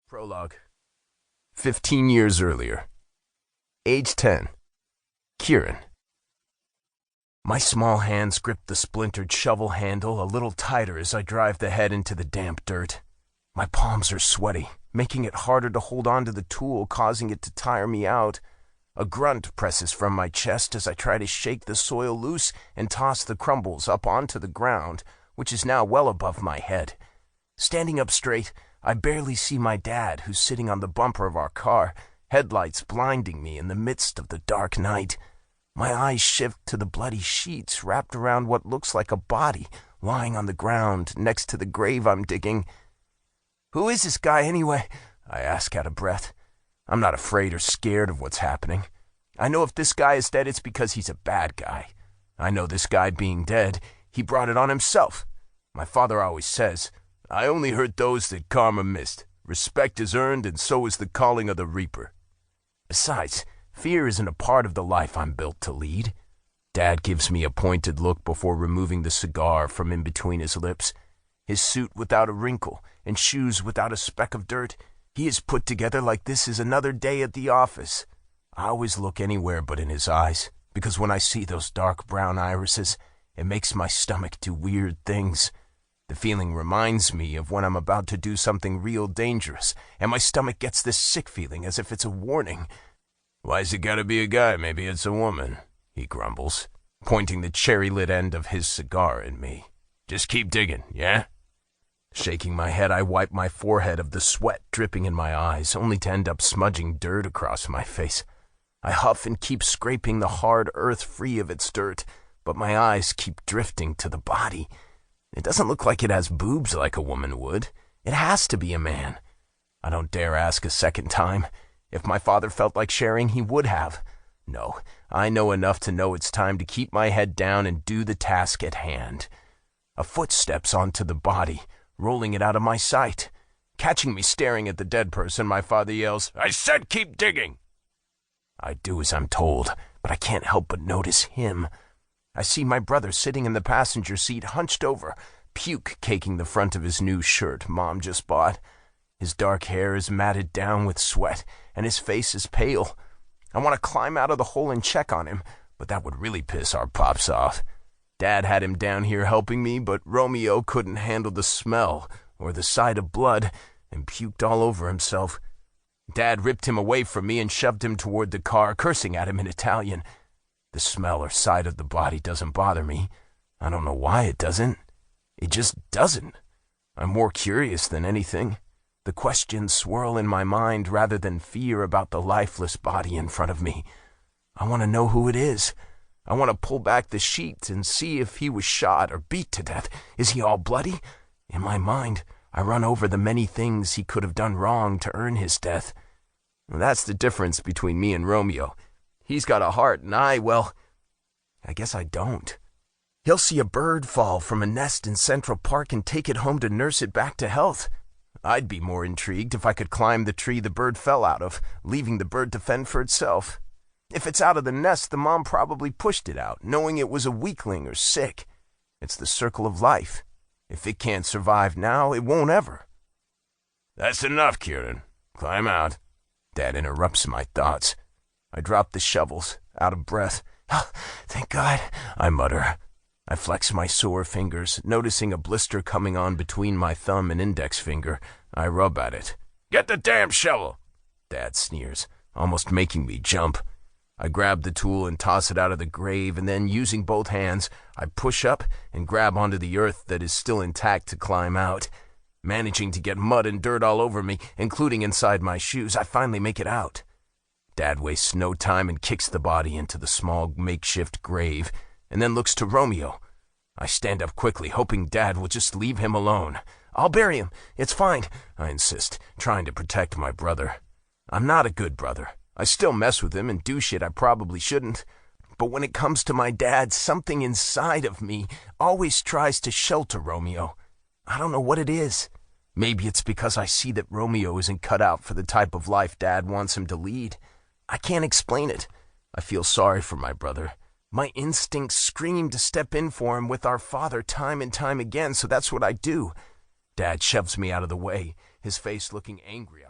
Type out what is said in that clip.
Prologue. 15 years earlier. Age 10. Kieran. My small hands grip the splintered shovel handle a little tighter as I drive the head into the damp dirt. My palms are sweaty, making it harder to hold on to the tool, causing it to tire me out. A grunt presses from my chest as I try to shake the soil loose and toss the crumbles up onto the ground, which is now well above my head. Standing up straight, I barely see my dad, who's sitting on the bumper of our car, headlights blinding me in the midst of the dark night. My eyes shift to the bloody sheets wrapped around what looks like a body lying on the ground next to the grave I'm digging. "Who is this guy anyway?" I ask out of breath. I'm not afraid or scared of what's happening. I know if this guy is dead, it's because he's a bad guy. I know this guy being dead, he brought it on himself. My father always says, "I only hurt those that karma missed. Respect is earned, and so is the calling of the reaper." Besides, fear isn't a part of the life I'm built to lead. Dad gives me a pointed look before removing the cigar from in between his lips. His suit without a wrinkle and shoes without a speck of dirt. He is put together like this is another day at the office. I always look anywhere but in his eyes, because when I see those dark brown irises, it makes my stomach do weird things. The feeling reminds me of when I'm about to do something real dangerous, and my stomach gets this sick feeling as if it's a warning. "Why's it gotta be a guy? Maybe it's a woman," he grumbles, pointing the cherry-lit end of his cigar at me. "Just keep digging, yeah?" Shaking my head, I wipe my forehead of the sweat dripping in my eyes, only to end up smudging dirt across my face. I huff and keep scraping the hard earth free of its dirt, but my eyes keep drifting to the body. It doesn't look like it has boobs like a woman would. It has to be a man. I don't dare ask a second time. If my father felt like sharing, he would have. No, I know enough to know it's time to keep my head down and do the task at hand. A foot steps onto the body, rolling it out of my sight. Catching me staring at the dead person, my father yells, "I said keep digging!" I do as I'm told, but I can't help but notice him. I see my brother sitting in the passenger seat, hunched over, puke caking the front of his new shirt Mom just bought. His dark hair is matted down with sweat, and his face is pale. I want to climb out of the hole and check on him, but that would really piss our pops off. Dad had him down here helping me, but Romeo couldn't handle the smell or the sight of blood and puked all over himself. Dad ripped him away from me and shoved him toward the car, cursing at him in Italian. The smell or sight of the body doesn't bother me. I don't know why it doesn't. It just doesn't. I'm more curious than anything. The questions swirl in my mind rather than fear about the lifeless body in front of me. I want to know who it is. I want to pull back the sheet and see if he was shot or beat to death. Is he all bloody? In my mind, I run over the many things he could have done wrong to earn his death. That's the difference between me and Romeo. He's got a heart, and I guess I don't. He'll see a bird fall from a nest in Central Park and take it home to nurse it back to health. I'd be more intrigued if I could climb the tree the bird fell out of, leaving the bird to fend for itself. If it's out of the nest, the mom probably pushed it out, knowing it was a weakling or sick. It's the circle of life. If it can't survive now, it won't ever. "That's enough, Kieran. Climb out." Dad interrupts my thoughts. I drop the shovels, out of breath. "Oh, thank God," I mutter. I flex my sore fingers, noticing a blister coming on between my thumb and index finger. I rub at it. "Get the damn shovel!" Dad sneers, almost making me jump. I grab the tool and toss it out of the grave, and then, using both hands, I push up and grab onto the earth that is still intact to climb out. Managing to get mud and dirt all over me, including inside my shoes, I finally make it out. Dad wastes no time and kicks the body into the small makeshift grave, and then looks to Romeo. I stand up quickly, hoping Dad will just leave him alone. "I'll bury him. It's fine," I insist, trying to protect my brother. I'm not a good brother. I still mess with him and do shit I probably shouldn't. But when it comes to my dad, something inside of me always tries to shelter Romeo. I don't know what it is. Maybe it's because I see that Romeo isn't cut out for the type of life Dad wants him to lead. I can't explain it. I feel sorry for my brother. My instincts scream to step in for him with our father time and time again, so that's what I do. Dad shoves me out of the way, his face looking angry.